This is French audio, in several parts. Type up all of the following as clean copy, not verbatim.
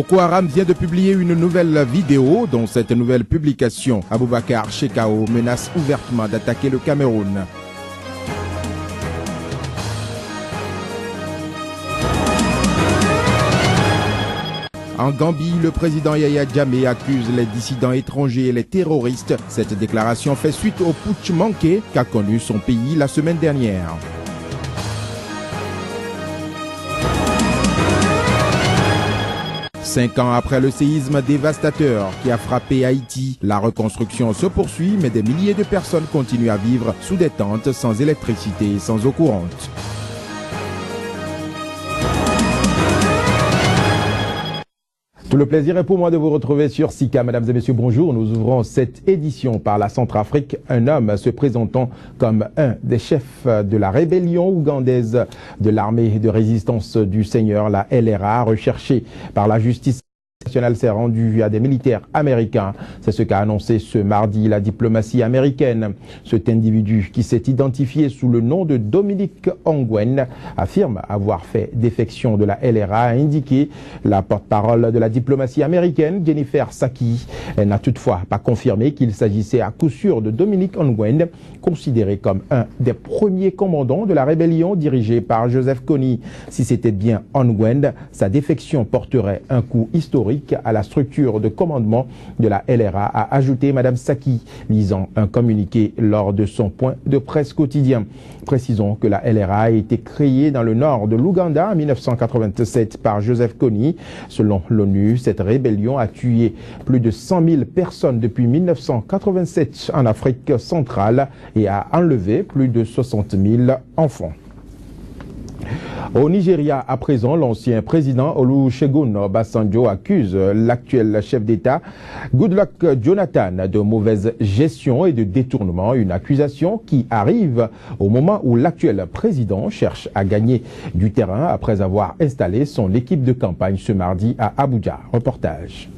Boko Haram vient de publier une nouvelle vidéo. Dans cette nouvelle publication, Abubakar Shekau menace ouvertement d'attaquer le Cameroun. En Gambie, le président Yahya Jammeh accuse les dissidents étrangers et les terroristes. Cette déclaration fait suite au putsch manqué qu'a connu son pays la semaine dernière. Cinq ans après le séisme dévastateur qui a frappé Haïti, la reconstruction se poursuit, mais des milliers de personnes continuent à vivre sous des tentes, sans électricité et sans eau courante. Tout le plaisir est pour moi de vous retrouver sur Sika. Mesdames et messieurs, bonjour. Nous ouvrons cette édition par la Centrafrique. Un homme se présentant comme un des chefs de la rébellion ougandaise de l'armée de résistance du Seigneur, la LRA, recherché par la justice nationale, s'est rendu à des militaires américains. C'est ce qu'a annoncé ce mardi la diplomatie américaine. Cet individu, qui s'est identifié sous le nom de Dominique Ongwen, affirme avoir fait défection de la LRA, a indiqué la porte-parole de la diplomatie américaine, Jennifer Psaki. Elle n'a toutefois pas confirmé qu'il s'agissait à coup sûr de Dominique Ongwen, considéré comme un des premiers commandants de la rébellion dirigée par Joseph Kony. Si c'était bien Ongwen, sa défection porterait un coup historique à la structure de commandement de la LRA, a ajouté Madame Psaki, lisant un communiqué lors de son point de presse quotidien. Précisons que la LRA a été créée dans le nord de l'Ouganda en 1987 par Joseph Kony. Selon l'ONU, cette rébellion a tué plus de 100 000 personnes depuis 1987 en Afrique centrale et a enlevé plus de 60 000 enfants. Au Nigeria, à présent, l'ancien président Olusegun Obasanjo accuse l'actuel chef d'État Goodluck Jonathan de mauvaise gestion et de détournement, une accusation qui arrive au moment où l'actuel président cherche à gagner du terrain après avoir installé son équipe de campagne ce mardi à Abuja. Reportage.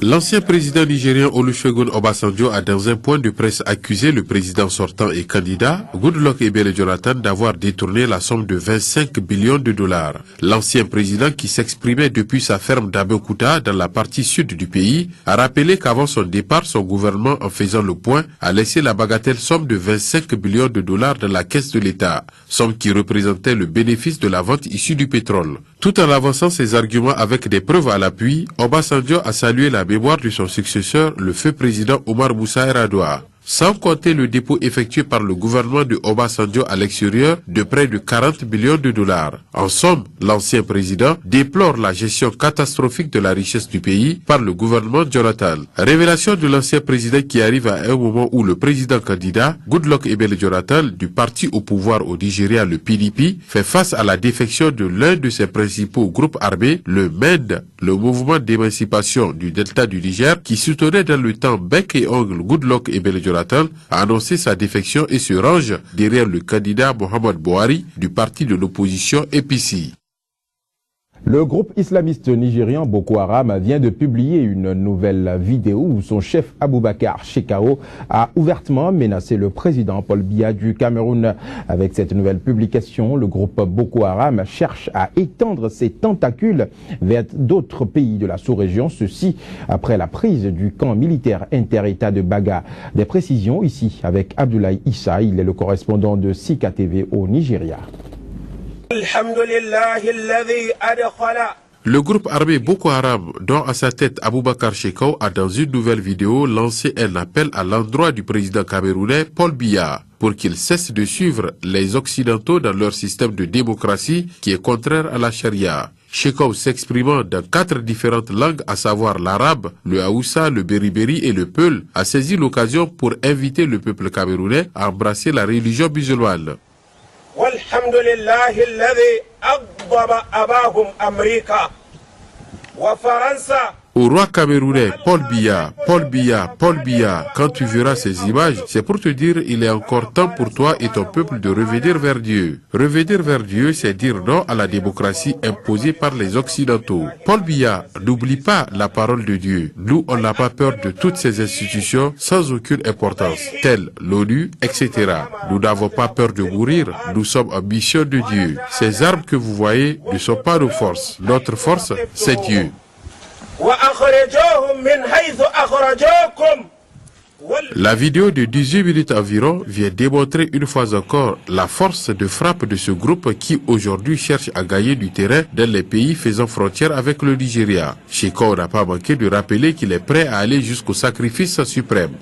L'ancien président nigérien Olusegun Obasanjo a dans un point de presse accusé le président sortant et candidat Goodluck Ebele Jonathan d'avoir détourné la somme de 25 billions de dollars. L'ancien président, qui s'exprimait depuis sa ferme d'Abeokuta dans la partie sud du pays, a rappelé qu'avant son départ, son gouvernement, en faisant le point, a laissé la bagatelle somme de 25 billions de dollars dans la caisse de l'État, somme qui représentait le bénéfice de la vente issue du pétrole. Tout en avançant ses arguments avec des preuves à l'appui, Obasanjo a salué la mémoire de son successeur, le feu président Omar Moussa Yar'Adua. Sans compter le dépôt effectué par le gouvernement de Obasanjo à l'extérieur de près de 40 millions de dollars. En somme, l'ancien président déplore la gestion catastrophique de la richesse du pays par le gouvernement Jonathan. Révélation de l'ancien président qui arrive à un moment où le président candidat, Goodluck Ebele Jonathan, du parti au pouvoir au Nigeria, le PDP, fait face à la défection de l'un de ses principaux groupes armés, le MED, le mouvement d'émancipation du delta du Niger, qui soutenait dans le temps bec et ongle Goodluck Ebele Jonathan, a annoncé sa défection et se range derrière le candidat Mohamed Bouhari du parti de l'opposition APC. Le groupe islamiste nigérian Boko Haram vient de publier une nouvelle vidéo où son chef Abubakar Shekau a ouvertement menacé le président Paul Biya du Cameroun. Avec cette nouvelle publication, le groupe Boko Haram cherche à étendre ses tentacules vers d'autres pays de la sous-région, ceci après la prise du camp militaire inter-État de Baga. Des précisions ici avec Abdoulaye Issa, il est le correspondant de Sika TV au Nigeria. Le groupe armé Boko Haram, dont à sa tête Abubakar Shekau, a dans une nouvelle vidéo lancé un appel à l'endroit du président camerounais Paul Biya pour qu'il cesse de suivre les Occidentaux dans leur système de démocratie qui est contraire à la charia. Shekau, s'exprimant dans 4 différentes langues, à savoir l'arabe, le haoussa, le beriberi et le peul, a saisi l'occasion pour inviter le peuple camerounais à embrasser la religion musulmane. والحمد لله الذي أغضب أباهم أمريكا وفرنسا. Au roi camerounais, Paul Biya, Paul Biya, Paul Biya, quand tu verras ces images, c'est pour te dire il est encore temps pour toi et ton peuple de revenir vers Dieu. Revenir vers Dieu, c'est dire non à la démocratie imposée par les Occidentaux. Paul Biya, n'oublie pas la parole de Dieu. Nous, on n'a pas peur de toutes ces institutions sans aucune importance, telles l'ONU, etc. Nous n'avons pas peur de mourir, nous sommes en mission de Dieu. Ces armes que vous voyez ne sont pas nos forces. Notre force, c'est Dieu. وأخرجوهم من حيث أخرجوكم. La vidéo de 18 minutes environ vient démontrer une fois encore la force de frappe de ce groupe qui aujourd'hui cherche à gagner du terrain dans les pays faisant frontière avec le Nigeria. Shekau n'a pas manqué de rappeler qu'il est prêt à aller jusqu'au sacrifice suprême.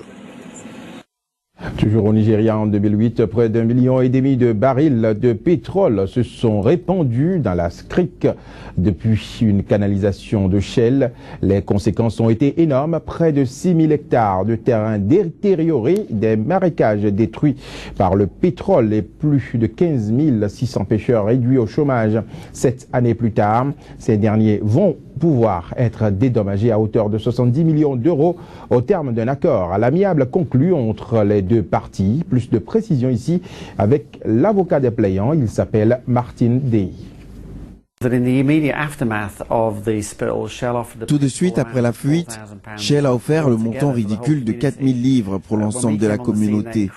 Toujours au Nigeria, en 2008, près d'1,5 million de barils de pétrole se sont répandus dans la crique depuis une canalisation de Shell. Les conséquences ont été énormes. Près de 6 000 hectares de terrain détériorés, des marécages détruits par le pétrole et plus de 15 600 pêcheurs réduits au chômage. 7 années plus tard, ces derniers vont pouvoir être dédommagés à hauteur de 70 millions d'euros au terme d'un accord à l'amiable conclu entre les deux parties. Plus de précisions ici avec l'avocat des plaignants, il s'appelle Martin Dey. Tout de suite après la fuite, Shell a offert le montant ridicule de 4 000 livres pour l'ensemble de la communauté.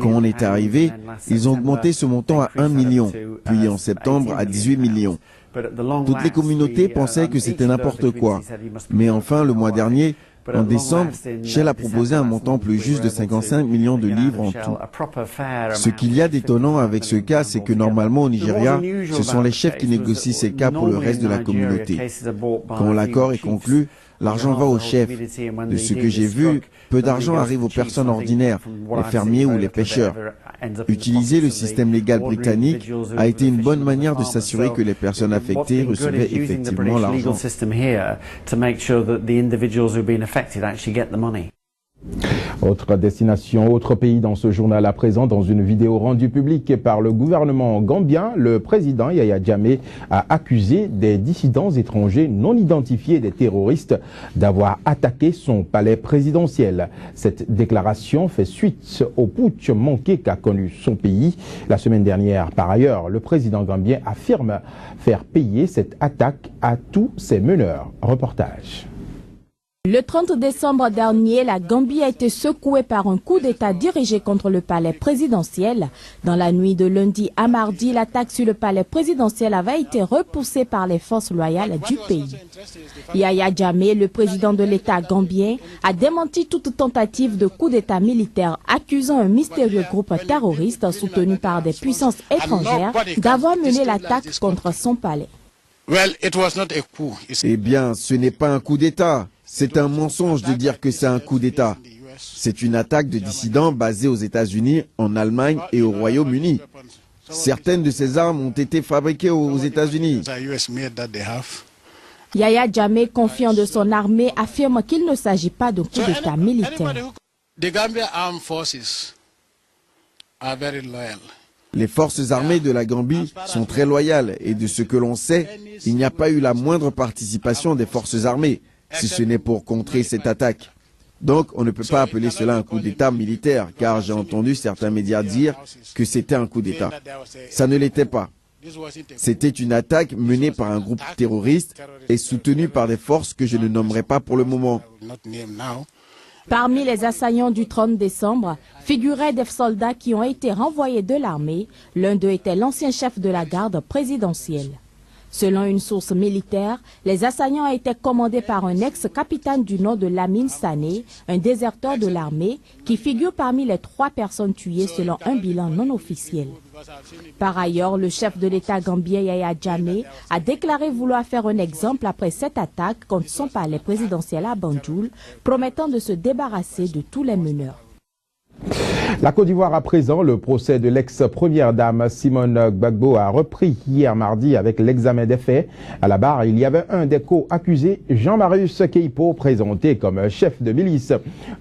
Quand on est arrivé, ils ont augmenté ce montant à 1 million, puis en septembre à 18 millions. Toutes les communautés pensaient que c'était n'importe quoi. Mais enfin, le mois dernier, en décembre, Shell a proposé un montant plus juste de 55 millions de livres en tout. Ce qu'il y a d'étonnant avec ce cas, c'est que normalement au Nigeria, ce sont les chefs qui négocient ces cas pour le reste de la communauté. Quand l'accord est conclu, l'argent va aux chefs. De ce que j'ai vu, peu d'argent arrive aux personnes ordinaires, les fermiers ou les pêcheurs. Utiliser le système légal britannique a été une bonne manière de s'assurer que les personnes affectées recevaient effectivement l'argent. Autre destination, autre pays dans ce journal à présent. Dans une vidéo rendue publique par le gouvernement gambien, le président Yaya Jammeh a accusé des dissidents étrangers non identifiés des terroristes d'avoir attaqué son palais présidentiel. Cette déclaration fait suite au putsch manqué qu'a connu son pays la semaine dernière. Par ailleurs, le président gambien affirme faire payer cette attaque à tous ses meneurs. Reportage. Le 30 décembre dernier, la Gambie a été secouée par un coup d'État dirigé contre le palais présidentiel. Dans la nuit de lundi à mardi, l'attaque sur le palais présidentiel avait été repoussée par les forces loyales du pays. Yaya Jammeh, le président de l'État gambien, a démenti toute tentative de coup d'État militaire, accusant un mystérieux groupe terroriste soutenu par des puissances étrangères d'avoir mené l'attaque contre son palais. Eh bien, ce n'est pas un coup d'État. C'est un mensonge de dire que c'est un coup d'État. C'est une attaque de dissidents basée aux États-Unis, en Allemagne et au Royaume-Uni. Certaines de ces armes ont été fabriquées aux États-Unis. Yaya Jammeh, confiant de son armée, affirme qu'il ne s'agit pas d'un coup d'État militaire. Les forces armées de la Gambie sont très loyales et de ce que l'on sait, il n'y a pas eu la moindre participation des forces armées, si ce n'est pour contrer cette attaque. Donc on ne peut pas appeler cela un coup d'État militaire, car j'ai entendu certains médias dire que c'était un coup d'État. Ça ne l'était pas. C'était une attaque menée par un groupe terroriste et soutenue par des forces que je ne nommerai pas pour le moment. Parmi les assaillants du 30 décembre, figuraient des soldats qui ont été renvoyés de l'armée. L'un d'eux était l'ancien chef de la garde présidentielle. Selon une source militaire, les assaillants étaient commandés par un ex-capitaine du nom de Lamine Sané, un déserteur de l'armée, qui figure parmi les 3 personnes tuées selon un bilan non officiel. Par ailleurs, le chef de l'État gambien Yaya Jammeh a déclaré vouloir faire un exemple après cette attaque contre son palais présidentiel à Banjul, promettant de se débarrasser de tous les meneurs. La Côte d'Ivoire à présent, le procès de l'ex-première dame Simone Gbagbo a repris hier mardi avec l'examen des faits. À la barre, il y avait un des co-accusés, Jean-Marius Keipo, présenté comme chef de milice.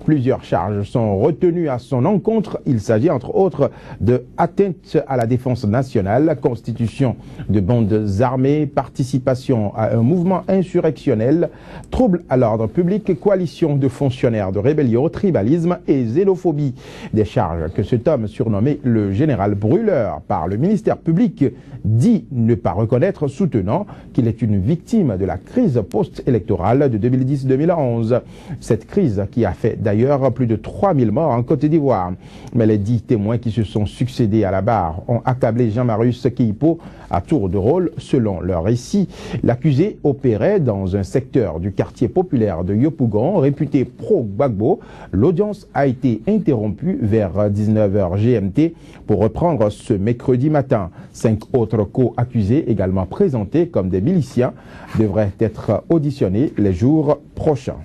Plusieurs charges sont retenues à son encontre. Il s'agit entre autres de atteinte à la défense nationale, constitution de bandes armées, participation à un mouvement insurrectionnel, trouble à l'ordre public, coalition de fonctionnaires de rébellion, tribalisme et xénophobie. Des charges charge que cet homme, surnommé le général brûleur par le ministère public, dit ne pas reconnaître, soutenant qu'il est une victime de la crise post-électorale de 2010-2011. Cette crise qui a fait d'ailleurs plus de 3000 morts en Côte d'Ivoire. Mais les 10 témoins qui se sont succédés à la barre ont accablé Jean-Marius Kiyipo à tour de rôle. Selon leur récit, l'accusé opérait dans un secteur du quartier populaire de Yopougon, réputé pro-Gbagbo. L'audience a été interrompue vers 19h GMT pour reprendre ce mercredi matin. 5 autres co-accusés, également présentés comme des miliciens, devraient être auditionnés les jours prochains.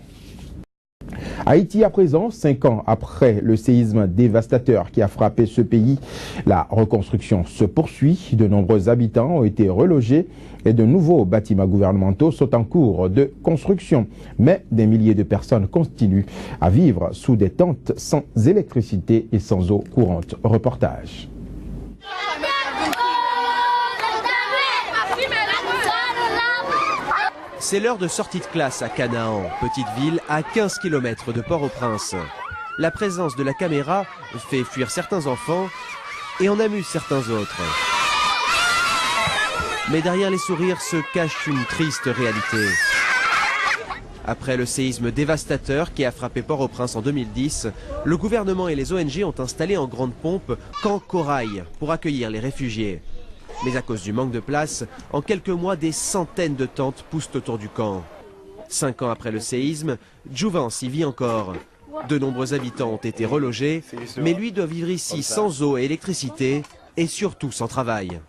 Haïti à présent, 5 ans après le séisme dévastateur qui a frappé ce pays, la reconstruction se poursuit. De nombreux habitants ont été relogés et de nouveaux bâtiments gouvernementaux sont en cours de construction. Mais des milliers de personnes continuent à vivre sous des tentes sans électricité et sans eau courante. Reportage. C'est l'heure de sortie de classe à Canaan, petite ville à 15 km de Port-au-Prince. La présence de la caméra fait fuir certains enfants et en amuse certains autres. Mais derrière les sourires se cache une triste réalité. Après le séisme dévastateur qui a frappé Port-au-Prince en 2010, le gouvernement et les ONG ont installé en grande pompe Camp Corail pour accueillir les réfugiés. Mais à cause du manque de place, en quelques mois, des centaines de tentes poussent autour du camp. 5 ans après le séisme, Jouvence y vit encore. De nombreux habitants ont été relogés, mais lui doit vivre ici sans eau et électricité, et surtout sans travail.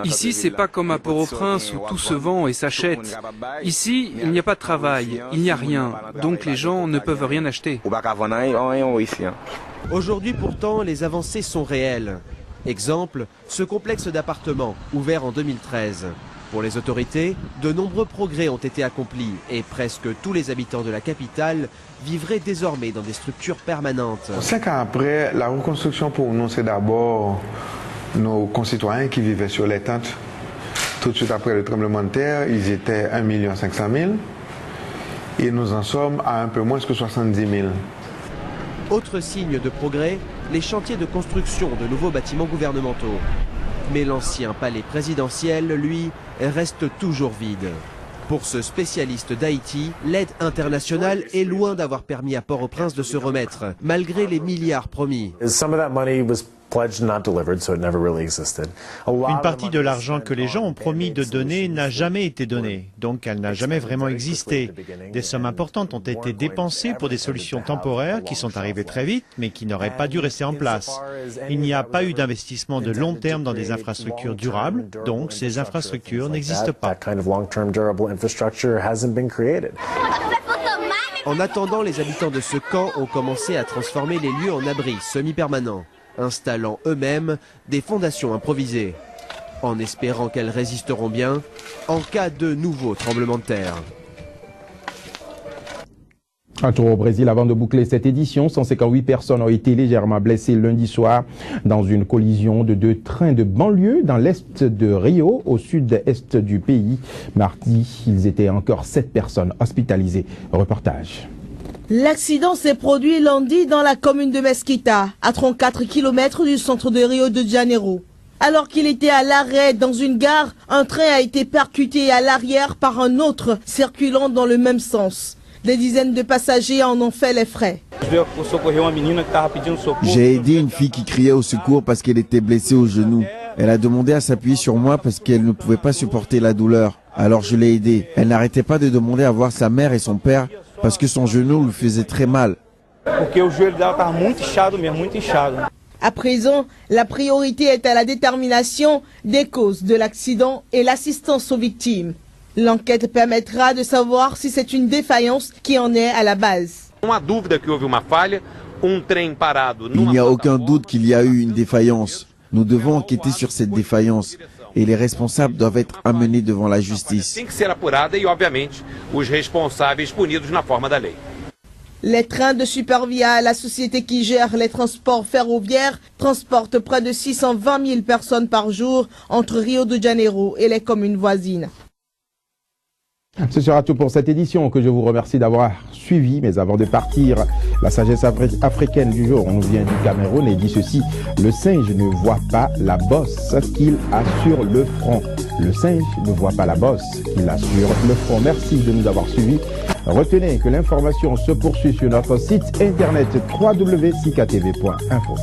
Ici, c'est pas comme à Port-au-Prince où tout se vend et s'achète. Ici, il n'y a pas de travail, il n'y a rien, donc les gens ne peuvent rien acheter. Aujourd'hui pourtant, les avancées sont réelles. Exemple, ce complexe d'appartements, ouvert en 2013. Pour les autorités, de nombreux progrès ont été accomplis et presque tous les habitants de la capitale vivraient désormais dans des structures permanentes. 5 ans après, la reconstruction pour nous, c'est d'abord nos concitoyens qui vivaient sur les tentes. Tout de suite après le tremblement de terre, ils étaient 1 500 000 et nous en sommes à un peu moins que 70 000. Autre signe de progrès, les chantiers de construction de nouveaux bâtiments gouvernementaux. Mais l'ancien palais présidentiel, lui, reste toujours vide. Pour ce spécialiste d'Haïti, l'aide internationale est loin d'avoir permis à Port-au-Prince de se remettre, malgré les milliards promis. Une partie de l'argent que les gens ont promis de donner n'a jamais été donnée, donc elle n'a jamais vraiment existé. Des sommes importantes ont été dépensées pour des solutions temporaires qui sont arrivées très vite, mais qui n'auraient pas dû rester en place. Il n'y a pas eu d'investissement de long terme dans des infrastructures durables, donc ces infrastructures n'existent pas. En attendant, les habitants de ce camp ont commencé à transformer les lieux en abris semi-permanents, installant eux-mêmes des fondations improvisées, en espérant qu'elles résisteront bien en cas de nouveau tremblement de terre. Un tour au Brésil avant de boucler cette édition. 158 personnes ont été légèrement blessées lundi soir dans une collision de 2 trains de banlieue dans l'est de Rio, au sud-est du pays. Mardi, ils étaient encore 7 personnes hospitalisées. Reportage. L'accident s'est produit lundi dans la commune de Mesquita, à 34 km du centre de Rio de Janeiro. Alors qu'il était à l'arrêt dans une gare, un train a été percuté à l'arrière par un autre circulant dans le même sens. Des dizaines de passagers en ont fait les frais. J'ai aidé une fille qui criait au secours parce qu'elle était blessée au genou. Elle a demandé à s'appuyer sur moi parce qu'elle ne pouvait pas supporter la douleur. Alors je l'ai aidée. Elle n'arrêtait pas de demander à voir sa mère et son père parce que son genou lui faisait très mal. À présent, la priorité est à la détermination des causes de l'accident et l'assistance aux victimes. L'enquête permettra de savoir si c'est une défaillance qui en est à la base. Il n'y a aucun doute qu'il y a eu une défaillance. Nous devons enquêter sur cette défaillance et les responsables doivent être amenés devant la justice. Les trains de Supervia, la société qui gère les transports ferroviaires, transportent près de 620 000 personnes par jour entre Rio de Janeiro et les communes voisines. Ce sera tout pour cette édition que je vous remercie d'avoir suivi. Mais avant de partir, la sagesse africaine du jour nous vient du Cameroun et dit ceci: le singe ne voit pas la bosse qu'il a sur le front. Le singe ne voit pas la bosse qu'il a sur le front. Merci de nous avoir suivis. Retenez que l'information se poursuit sur notre site internet www.sikatv.info.